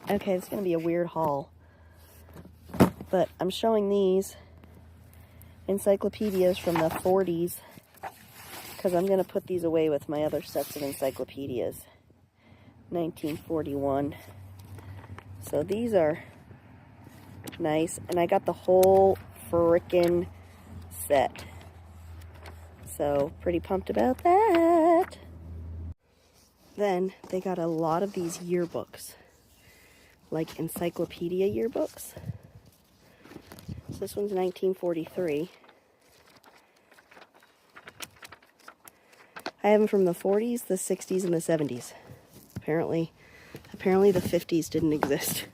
Okay, it's going to be a weird haul, but I'm showing these encyclopedias from the 40s because I'm going to put these away with my other sets of encyclopedias. 1941. So these are nice, and I got the whole frickin' set. So pretty pumped about that. Then they got a lot of these yearbooks, like encyclopedia yearbooks. So this one's 1943. I have them from the 40s, the 60s, and the 70s. Apparently the 50s didn't exist.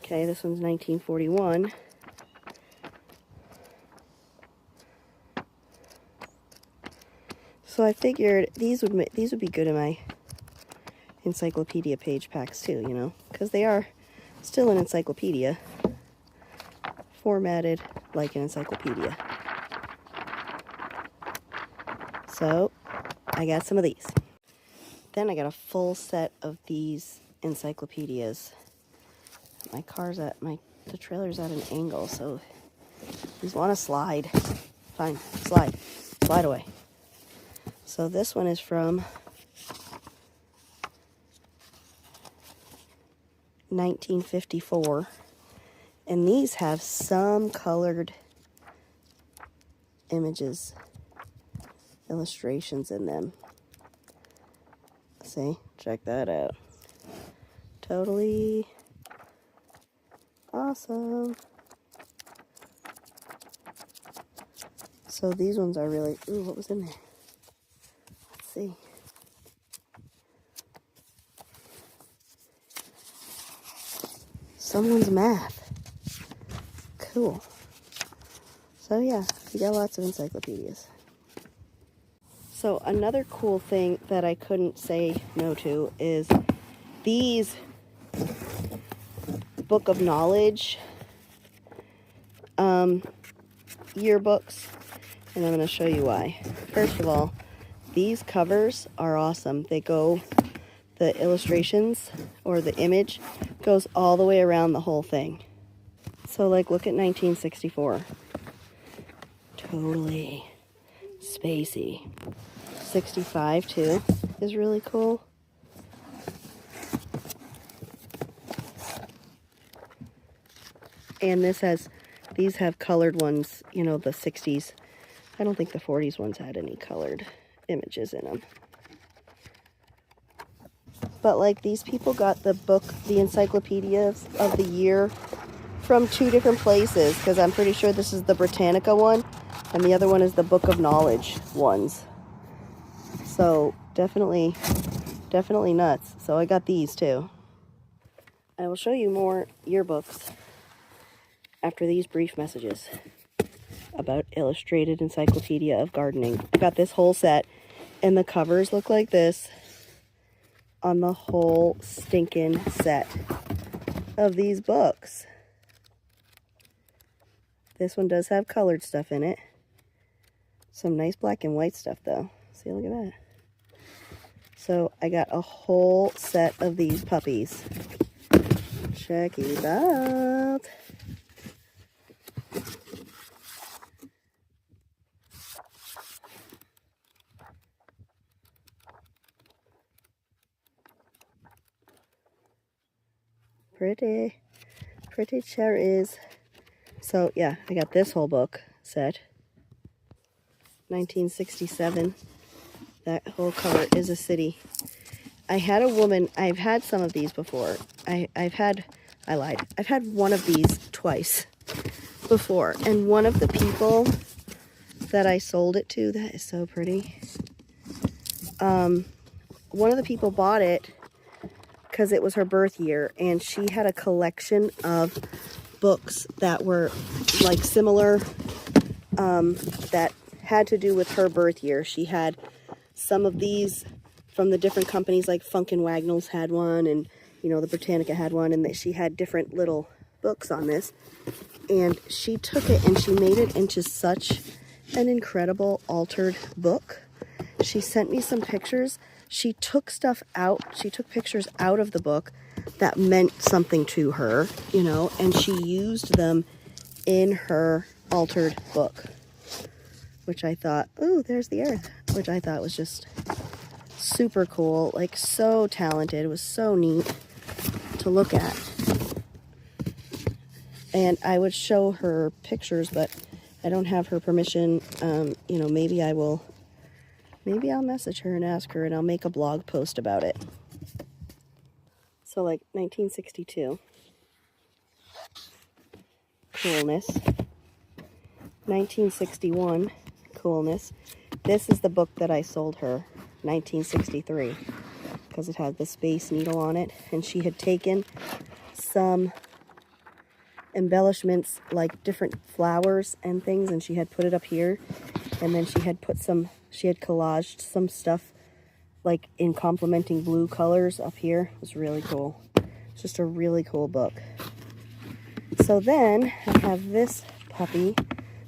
Okay, this one's 1941. So I figured these would be good in my encyclopedia page packs too, you know, because they are still an encyclopedia, formatted like an encyclopedia. So I got some of these. Then I got a full set of these encyclopedias. My car's the trailer's at an angle, so these want to slide. Fine, slide away. So this one is from 1954, and these have some colored images, illustrations in them. See, check that out. Totally awesome. So these ones are really, ooh, what was in there? Let's see. Someone's math. Cool. So yeah, we got lots of encyclopedias. So another cool thing that I couldn't say no to is these Book of Knowledge yearbooks, and I'm going to show you why. First of all, these covers are awesome. They go, the illustrations or the image goes all the way around the whole thing. So like, look at 1964. Totally spacey. 65 too is really cool. And these have colored ones, you know, the 60s. I don't think the 40s ones had any colored images in them. But like, these people got the encyclopedias of the year from two different places, because I'm pretty sure this is the Britannica one and the other one is the Book of Knowledge ones. So definitely nuts. So I got these too. I will show you more yearbooks after these brief messages about Illustrated Encyclopedia of Gardening. I got this whole set, and the covers look like this on the whole stinking set of these books. This one does have colored stuff in it. Some nice black and white stuff though. See, look at that. So I got a whole set of these puppies. Check it out. Pretty cherries. So yeah, I got this whole book set. 1967. That whole cover is a city. I had a woman, I've had some of these before. I lied. I've had one of these twice before. And one of the people that I sold it to, that is so pretty. One of the people bought it because it was her birth year, and she had a collection of books that were like similar, that had to do with her birth year. She had some of these from the different companies, like Funk and Wagnalls had one, and you know, the Britannica had one, and that she had different little books on this. And she took it and she made it into such an incredible altered book. She sent me some pictures. she took stuff out. She took pictures out of the book that meant something to her, you know, and she used them in her altered book, which I thought, ooh, there's the earth, which I thought was just super cool, like so talented. It was so neat to look at. And I would show her pictures, but I don't have her permission. You know, maybe I'll message her and ask her, and I'll make a blog post about it. So like 1962, coolness. 1961, coolness. This is the book that I sold her, 1963, because it had the Space Needle on it, and she had taken some embellishments, like different flowers and things, and she had put it up here, and then she had collaged some stuff like in complementing blue colors up here. It was really cool. It's just a really cool book. So then I have this puppy,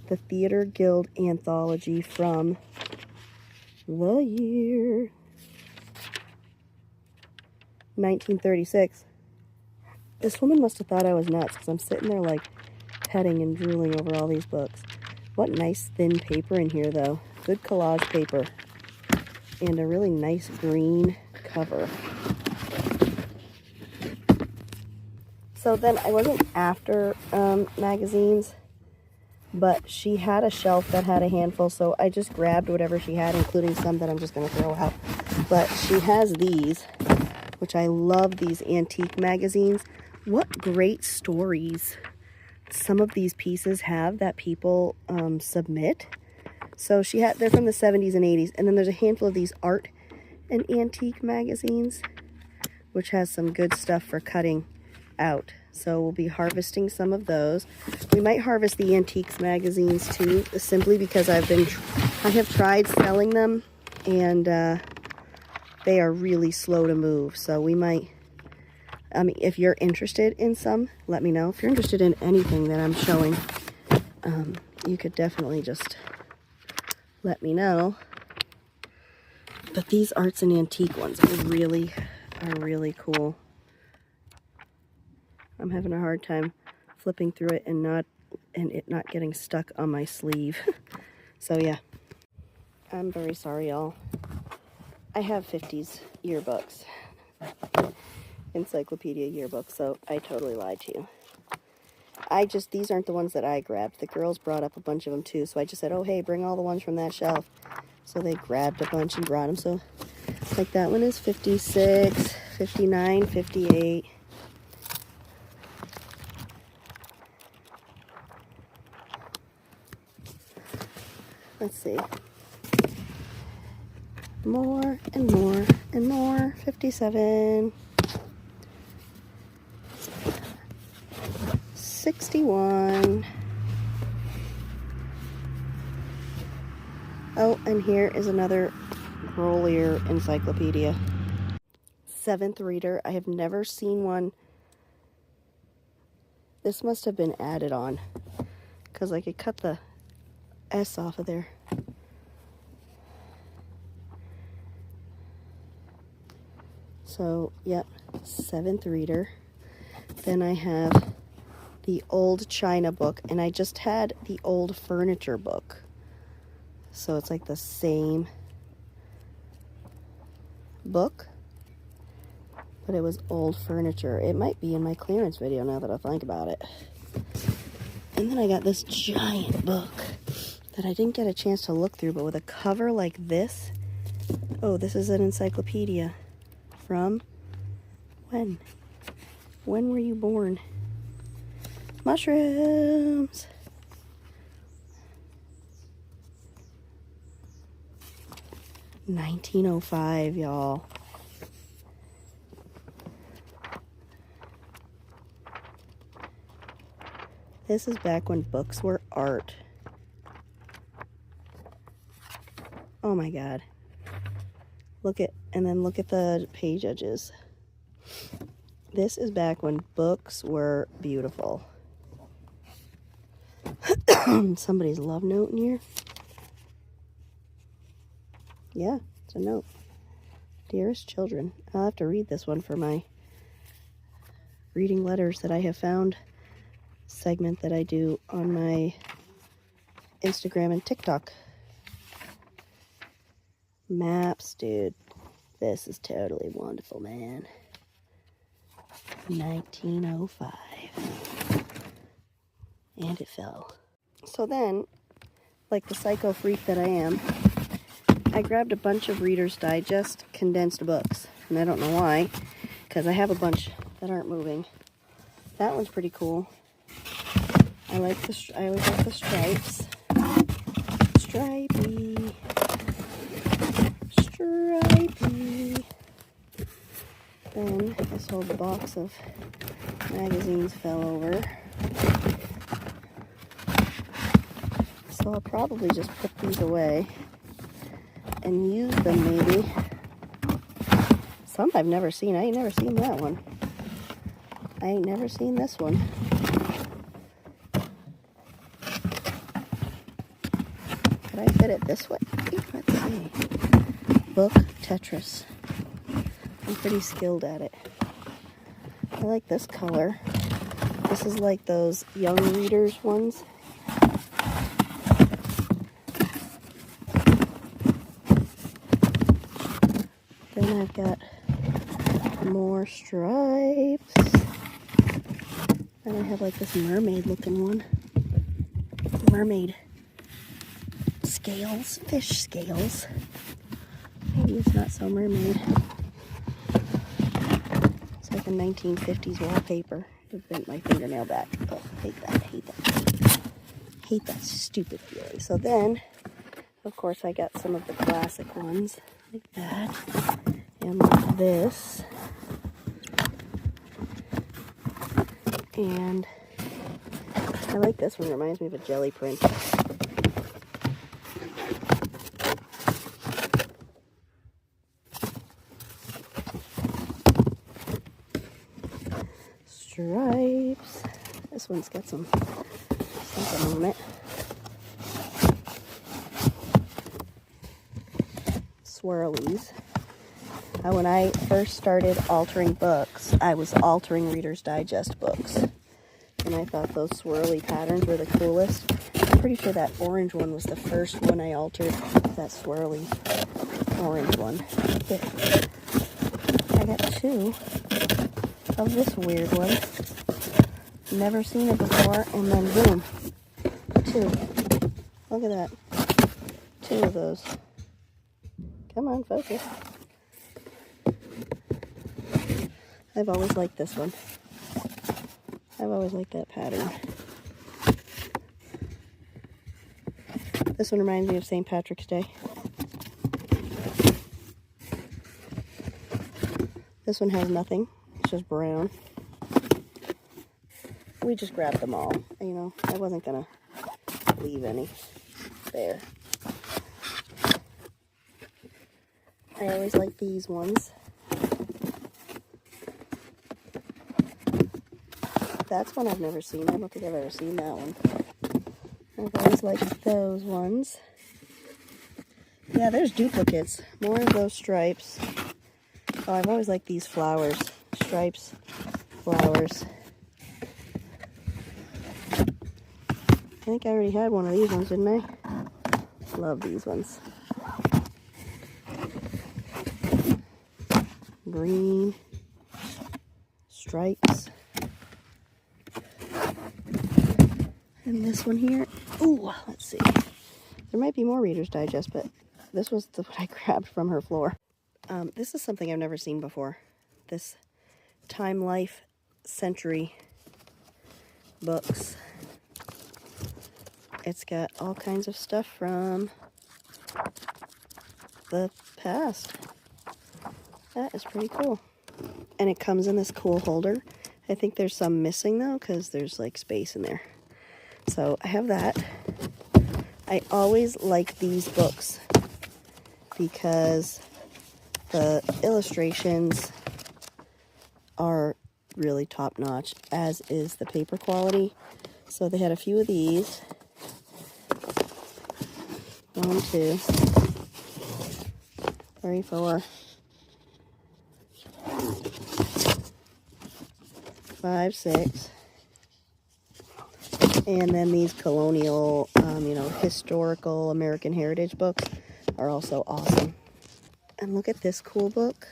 the Theater Guild Anthology from the year 1936. This woman must have thought I was nuts, because I'm sitting there like petting and drooling over all these books. What nice thin paper in here though. Good collage paper. And a really nice green cover. So then I wasn't after magazines, but she had a shelf that had a handful, so I just grabbed whatever she had, including some that I'm just going to throw out. But she has these, which I love, these antique magazines. What great stories some of these pieces have that people submit. So they're from the 70s and 80s, and then there's a handful of these art and antique magazines, which has some good stuff for cutting out. So we'll be harvesting some of those. We might harvest the antiques magazines too, simply because I have tried selling them, and they are really slow to move. So we might, if you're interested in some, let me know. If you're interested in anything that I'm showing, you could definitely just let me know. But these arts and antique ones are really cool. I'm having a hard time flipping through it and it not getting stuck on my sleeve. So yeah, I'm very sorry, y'all. I have 50s yearbooks, encyclopedia yearbooks, so I totally lied to you. These aren't the ones that I grabbed. The girls brought up a bunch of them too, so I just said, oh hey, bring all the ones from that shelf. So they grabbed a bunch and brought them. So like that one is 56, 59, 58. Let's see. More and more and more. 57. 61. Oh, and here is another Grolier encyclopedia. 7th reader. I have never seen one. This must have been added on, because I could cut the S off of there. So, yep, 7th reader. Then I have the old China book, and I just had the old furniture book. So it's like the same book, but it was old furniture. It might be in my clearance video now that I think about it. And then I got this giant book that I didn't get a chance to look through, but with a cover like this. Oh, this is an encyclopedia from when? When were you born? Mushrooms. $1905, y'all. This is back when books were art. Oh my God. Look at the page edges. This is back when books were beautiful. Somebody's love note in here. Yeah, it's a note. Dearest Children. I'll have to read this one for my reading letters that I have found segment that I do on my Instagram and TikTok. Maps, dude. This is totally wonderful, man. 1905. And it fell. So then, like the psycho freak that I am, I grabbed a bunch of Reader's Digest condensed books. And I don't know why, because I have a bunch that aren't moving. That one's pretty cool. I always like the stripes. Stripey. Stripey. Then this whole box of magazines fell over. So I'll probably just put these away and use them maybe. Some I've never seen. I ain't never seen that one. I ain't never seen this one. Could I fit it this way? Let's see. Book Tetris. I'm pretty skilled at it. I like this color. This is like those young readers ones. Then I've got more stripes. Then I have like this mermaid looking one. Mermaid scales, fish scales. Maybe it's not so mermaid. It's like a 1950s wallpaper. It bent my fingernail back. Oh, hate that, hate that. Hate that stupid feeling. So then, of course, I got some of the classic ones, like that, and like this. And I like this one, it reminds me of a jelly print. Stripes. This one's got some something on it. Swirlies. When I first started altering books, I was altering Reader's Digest books. And I thought those swirly patterns were the coolest. I'm pretty sure that orange one was the first one I altered. That swirly orange one. I got two of this weird one. Never seen it before, and then boom. Two. Look at that. Two of those. Come on, focus. I've always liked this one. I've always liked that pattern. This one reminds me of St. Patrick's Day. This one has nothing. It's just brown. We just grabbed them all. You know, I wasn't gonna leave any there. I always like these ones. That's one I've never seen. I don't think I've ever seen that one. I've always liked those ones. Yeah, there's duplicates. More of those stripes. Oh, I've always liked these flowers. Stripes, flowers. I think I already had one of these ones, didn't I? Love these ones. Green. Stripes. And this one here. Ooh, let's see. There might be more Reader's Digest, but this was the one I grabbed from her floor. This is something I've never seen before. This Time Life Century books. It's got all kinds of stuff from the past. That is pretty cool. And it comes in this cool holder. I think there's some missing though, because there's like space in there. So I have that. I always like these books because the illustrations are really top notch, as is the paper quality. So they had a few of these. 1, 2, 3, 4, 5, 6. And then these colonial, you know, historical American heritage books are also awesome. And look at this cool book.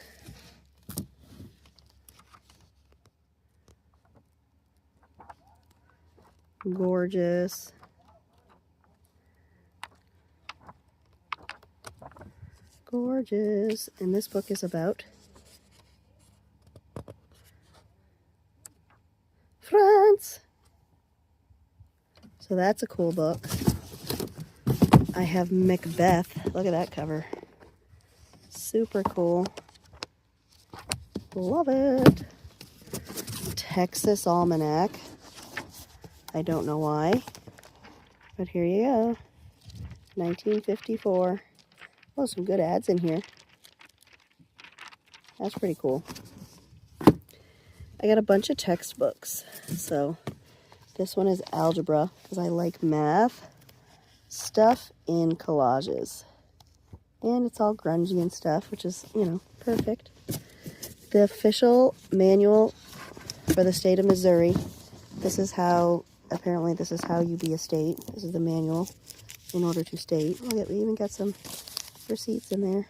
Gorgeous. Gorgeous. And this book is about France. So that's a cool book. I have Macbeth. Look at that cover. Super cool. Love it. Texas Almanac. I don't know why, but here you go. 1954. Oh, some good ads in here. That's pretty cool. I got a bunch of textbooks. So this one is algebra because I like math stuff in collages. And it's all grungy and stuff, which is, you know, perfect. The official manual for the state of Missouri. This is how, apparently this is how you be a state. This is the manual in order to state. Look at, we even got some receipts in there.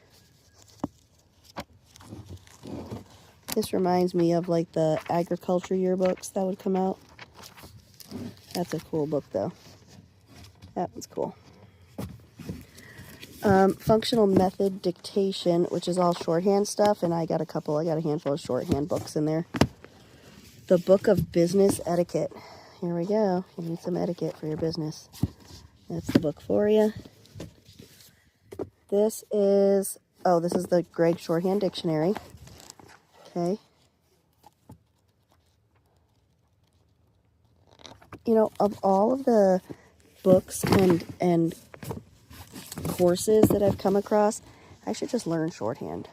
This reminds me of like the agriculture yearbooks that would come out. That's a cool book though. That one's cool. Functional method dictation, which is all shorthand stuff, and I got a handful of shorthand books in there. The Book of Business Etiquette. Here we go. You need some etiquette for your business. That's the book for you. This is the Gregg Shorthand Dictionary. Okay. You know, of all of the books and courses that I've come across, I should just learn shorthand.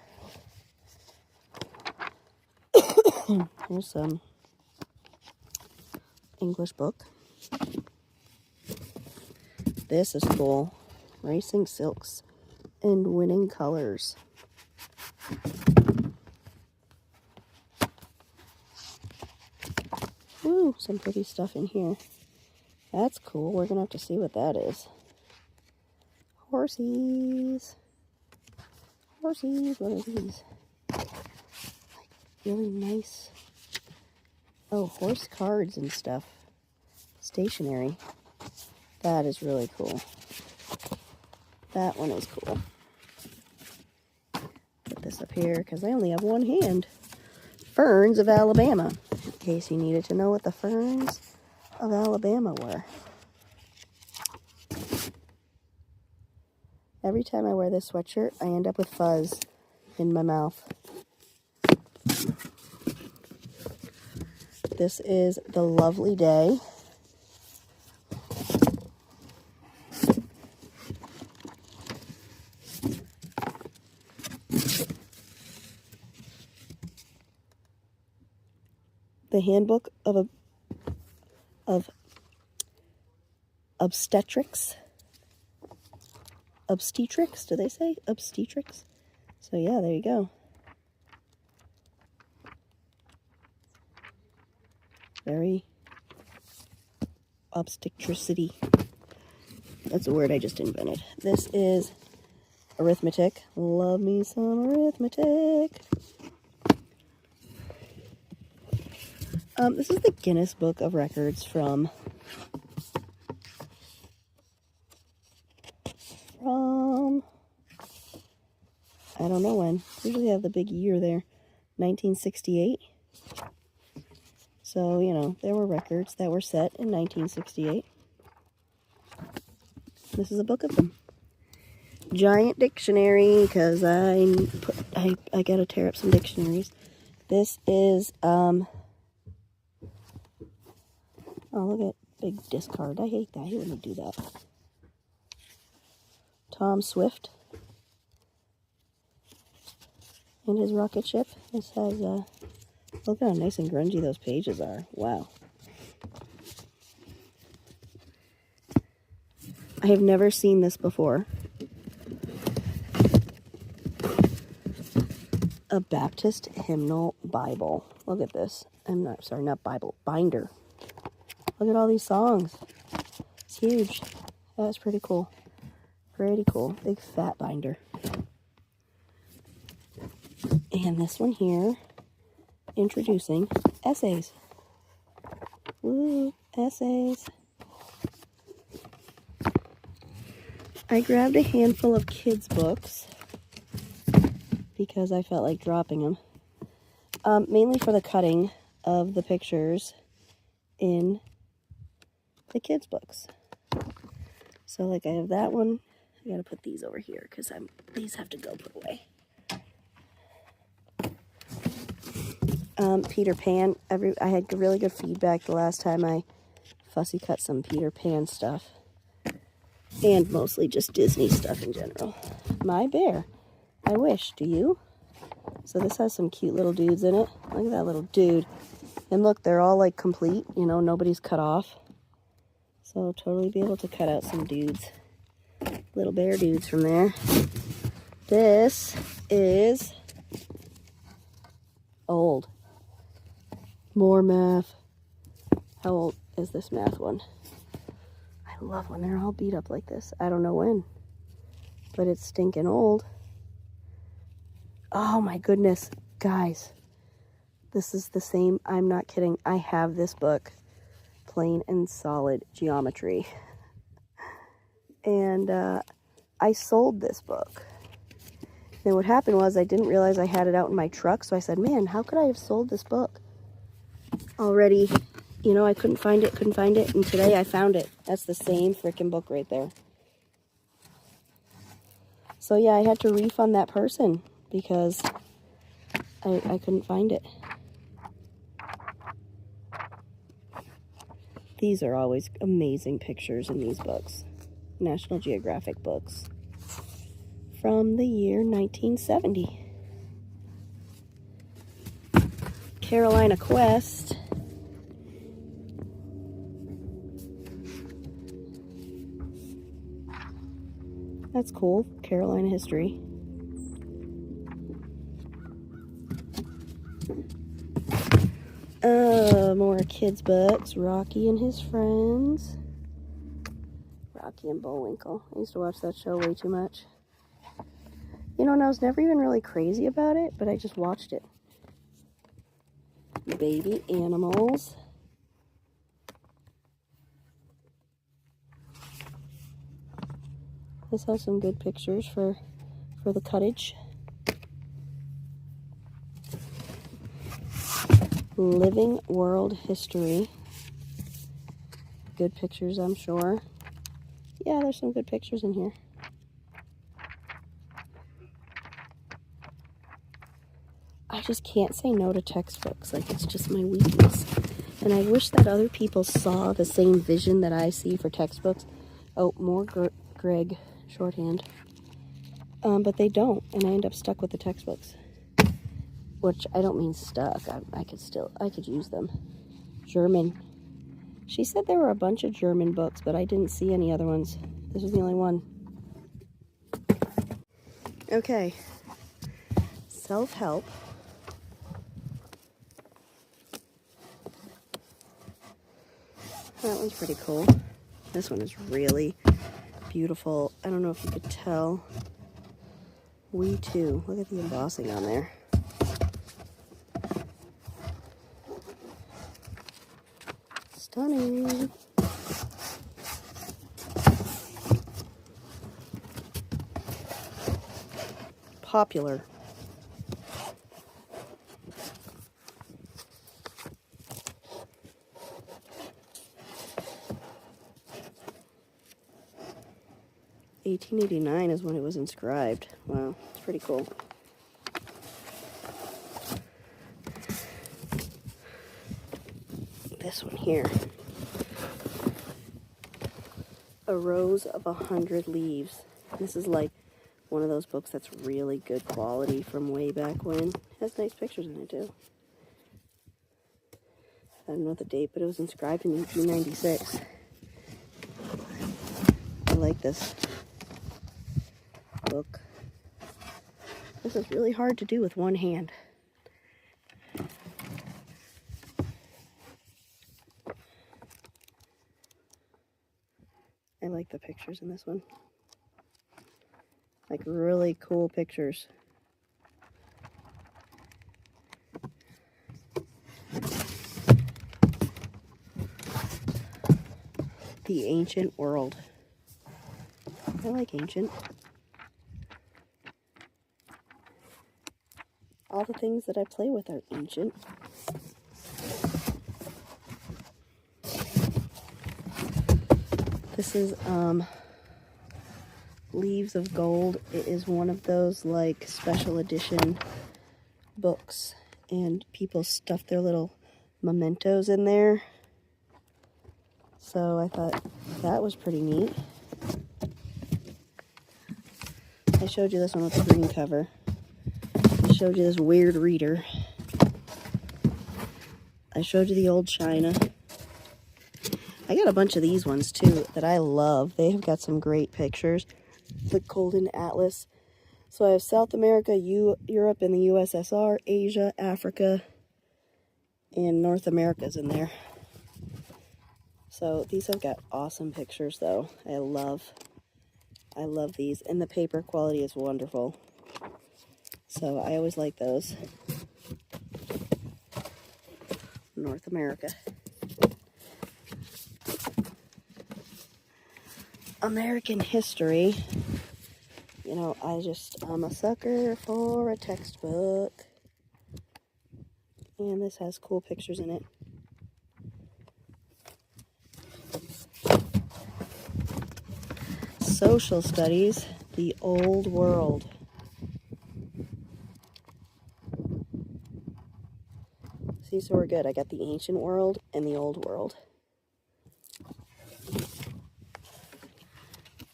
Here's some English book. This is cool. Racing Silks and Winning Colors. Ooh, some pretty stuff in here. That's cool. We're going to have to see what that is. Horsies. Horsies. What are these? Like really nice. Oh, horse cards and stuff. Stationery. That is really cool. That one is cool. Put this up here because I only have one hand. Ferns of Alabama. In case you needed to know what the ferns of Alabama were. Every time I wear this sweatshirt, I end up with fuzz in my mouth. This is The Lovely Day. The Handbook of Obstetrics. Obstetrics, do they say? Obstetrics? So yeah, there you go. Very obstetricity. That's a word I just invented. This is arithmetic. Love me some arithmetic. This is the Guinness Book of Records from I don't know when. Usually have the big year there. 1968. So, you know, there were records that were set in 1968. This is a book of them. Giant dictionary, because I gotta tear up some dictionaries. This is, oh, look at big discard. I hate that. I hate when they do that. Tom Swift and his rocket ship. This has, look how nice and grungy those pages are. Wow. I have never seen this before. A Baptist Hymnal Bible. Look at this. I'm not, sorry, not Bible, binder. Look at all these songs. It's huge. That's pretty cool. Pretty cool. Big fat binder. And this one here, introducing essays. Woo, essays. I grabbed a handful of kids' books because I felt like dropping them. Mainly for the cutting of the pictures in the kids' books. So like I have that one. I gotta put these over here because these have to go put away. Peter Pan. I had really good feedback the last time I fussy cut some Peter Pan stuff. And mostly just Disney stuff in general. My bear. I wish. Do you? So this has some cute little dudes in it. Look at that little dude. And look, they're all like complete. You know, nobody's cut off. So I'll totally be able to cut out some dudes. Little bear dudes from there. This is old. More math. How old is this math one? I love when they're all beat up like this. I don't know when, but it's stinking old. Oh my goodness, guys. This is the same, I'm not kidding. I have this book, Plain and Solid Geometry. And I sold this book. And what happened was I didn't realize I had it out in my truck, so I said, man, how could I have sold this book already? You know, I couldn't find it, and today I found it. That's the same freaking book right there. So yeah, I had to refund that person because I couldn't find it. These are always amazing pictures in these books. National Geographic books from the year 1970. Carolina Quest. That's cool. Carolina history. More kids' books. Rocky and his friends. Rocky and Bullwinkle. I used to watch that show way too much. You know, and I was never even really crazy about it, but I just watched it. Baby animals. This has some good pictures for the cottage. Living World History. Good pictures, I'm sure. Yeah, there's some good pictures in here. I just can't say no to textbooks. Like, it's just my weakness. And I wish that other people saw the same vision that I see for textbooks. Oh, more Greg shorthand. But they don't, and I end up stuck with the textbooks. Which, I don't mean stuck. I could use them. German. She said there were a bunch of German books, but I didn't see any other ones. This was the only one. Okay. Self-help. That one's pretty cool. This one is really beautiful. I don't know if you could tell. We too. Look at the embossing on there. Stunning. Popular. $18.89 is when it was inscribed. Wow, it's pretty cool. This one here. A Rose of 100 Leaves. This is like one of those books that's really good quality from way back when. It has nice pictures in it too. I don't know the date, but it was inscribed in 1896. I like this book. This is really hard to do with one hand. like the pictures in this one. Like really cool pictures. The Ancient World. I like ancient. All the things that I play with are ancient. This is Leaves of Gold. It is one of those like special edition books, and people stuff their little mementos in there. So I thought that was pretty neat. I showed you this one with the green cover. I showed you this weird reader. I showed you the old China. I got a bunch of these ones too that I love. They have got some great pictures. The Golden Atlas. So I have South America, Europe and the USSR, Asia, Africa, and North America's in there. So these have got awesome pictures though. I love these, and the paper quality is wonderful. So I always like those. North America. American history. You know, I'm a sucker for a textbook. And this has cool pictures in it. Social studies, the old world. See, so we're good. I got the ancient world and the old world.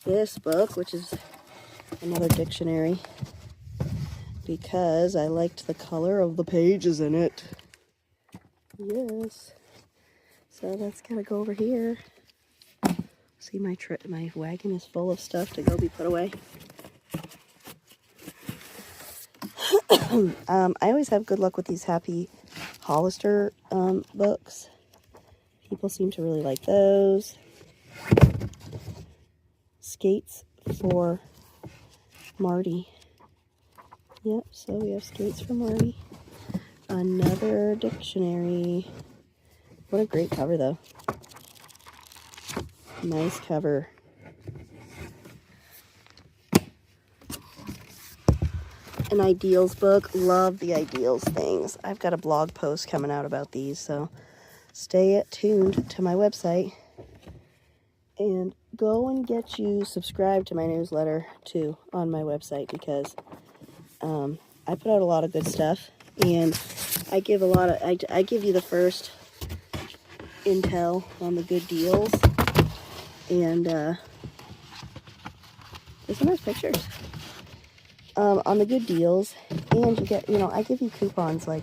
This book, which is another dictionary, because I liked the color of the pages in it. Yes. So that's gotta go over here. See, my wagon is full of stuff to go be put away. I always have good luck with these Happy Hollister books. People seem to really like those. Skates for Marty. Yep, so we have Skates for Marty. Another dictionary. What a great cover, though. Nice cover. An Ideals book. Love the Ideals things. I've got a blog post coming out about these, so stay tuned to my website. And go and get you subscribed to my newsletter, too, on my website, because I put out a lot of good stuff, and I give I give you the first intel on the good deals, and there's some nice pictures on the good deals, and you get, I give you coupons, I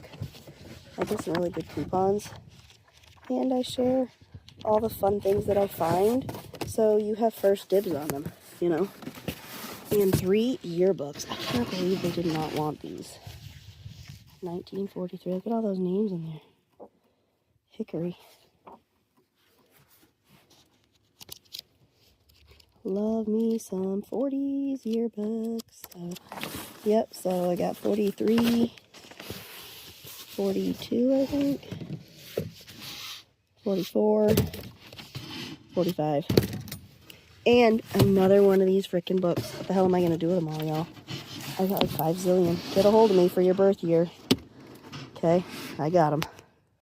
get some really good coupons, and I share all the fun things that I find, so you have first dibs on them, And 3 yearbooks. I can't believe they did not want these. 1943. Look at all those names in there. Hickory. Love me some 40s yearbooks. Yep, so I got 43, 42, I think. 44, 45. And another one of these freaking books. What the hell am I going to do with them all, y'all? I got like 5 zillion. Get a hold of me for your birth year. Okay, I got them.